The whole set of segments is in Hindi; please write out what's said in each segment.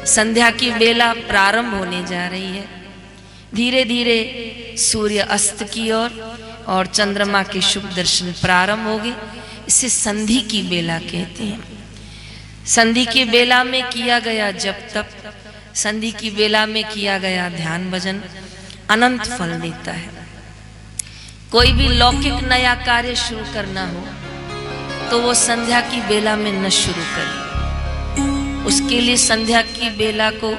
संध्या की बेला प्रारंभ होने जा रही है। धीरे धीरे सूर्य अस्त की ओर और चंद्रमा के शुभ दर्शन प्रारंभ हो गए। इसे संधि की बेला कहते हैं। संधि की बेला में किया गया जप तप, संधि की बेला में किया गया ध्यान भजन अनंत फल देता है। कोई भी लौकिक नया कार्य शुरू करना हो तो वो संध्या की बेला में न शुरू करे, उसके लिए संध्या की बेला को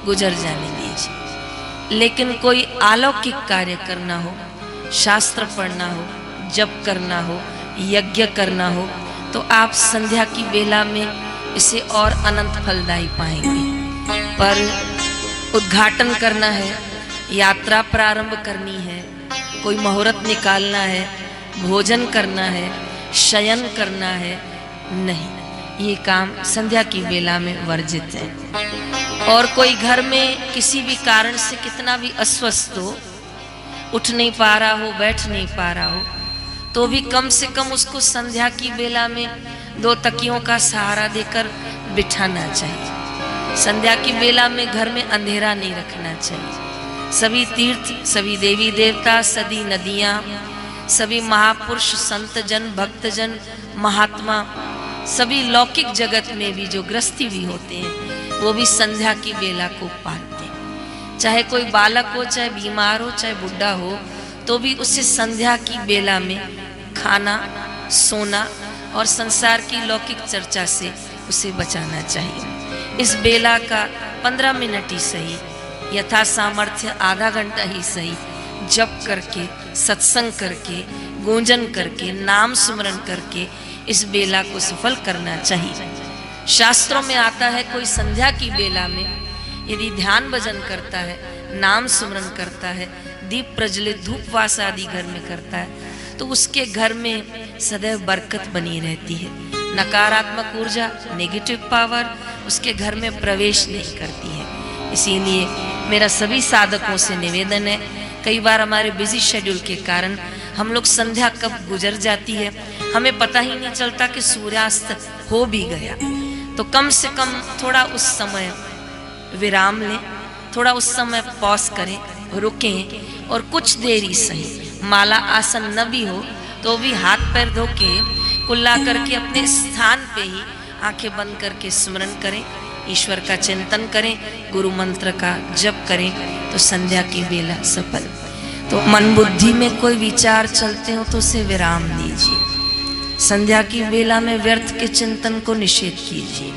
गुजर जाने दीजिए। लेकिन कोई अलौकिक कार्य करना हो, शास्त्र पढ़ना हो, जप करना हो, यज्ञ करना हो, तो आप संध्या की बेला में इसे और अनंत फलदायी पाएंगे। पर उद्घाटन करना है, यात्रा प्रारंभ करनी है, कोई मुहूर्त निकालना है, भोजन करना है, शयन करना है, नहीं, ये काम संध्या की बेला में वर्जित है। और कोई घर में किसी भी कारण से कितना भी अस्वस्थ हो, उठ नहीं पा रहा हो, बैठ नहीं पा रहा हो, तो भी कम से कम उसको संध्या की बेला में 2 तकियों का सहारा देकर बिठाना चाहिए। संध्या की बेला में घर में अंधेरा नहीं रखना चाहिए। सभी तीर्थ, सभी देवी देवता, सभी नदियाँ, सभी महापुरुष, संत जन, भक्त जन, महात्मा, सभी लौकिक जगत में भी जो गृहस्थी भी होते हैं वो भी संध्या की बेला को पालते हैं। चाहे कोई बालक हो, चाहे बीमार हो, चाहे बुढ़ा हो, तो भी उसे संध्या की बेला में खाना, सोना और संसार की लौकिक चर्चा से उसे बचाना चाहिए। इस बेला का 15 मिनट ही सही, यथा सामर्थ्य आधा घंटा ही सही, जप करके, सत्संग करके, गूंजन करके, नाम स्मरण करके इस बेला को सफल करना चाहिए। शास्त्रों में आता है कोई संध्या की बेला में यदि ध्यान भजन करता है, नाम स्मरण करता है, दीप प्रज्वलित, धूपवास आदि घर में करता है, तो उसके घर में सदैव बरकत बनी रहती है। नकारात्मक ऊर्जा, नेगेटिव पावर उसके घर में प्रवेश नहीं करती है। इसीलिए मेरा सभी साधकों से निवेदन है, कई बार हमारे बिजी शेड्यूल के कारण हम लोग संध्या कब गुजर जाती है हमें पता ही नहीं चलता कि सूर्यास्त हो भी गया। तो कम से कम थोड़ा उस समय विराम लें, थोड़ा उस समय पॉज करें, रुकें और कुछ देर ही सही, माला आसन न भी हो तो भी हाथ पैर धो के कुल्ला करके अपने स्थान पे ही आंखें बंद करके स्मरण करें, ईश्वर का चिंतन करें, गुरु मंत्र का जप करें, तो संध्या की बेला सफल। तो मन बुद्धि में कोई विचार चलते हो तो उसे विराम दीजिए। संध्या की बेला में व्यर्थ के चिंतन को निषेध कीजिए।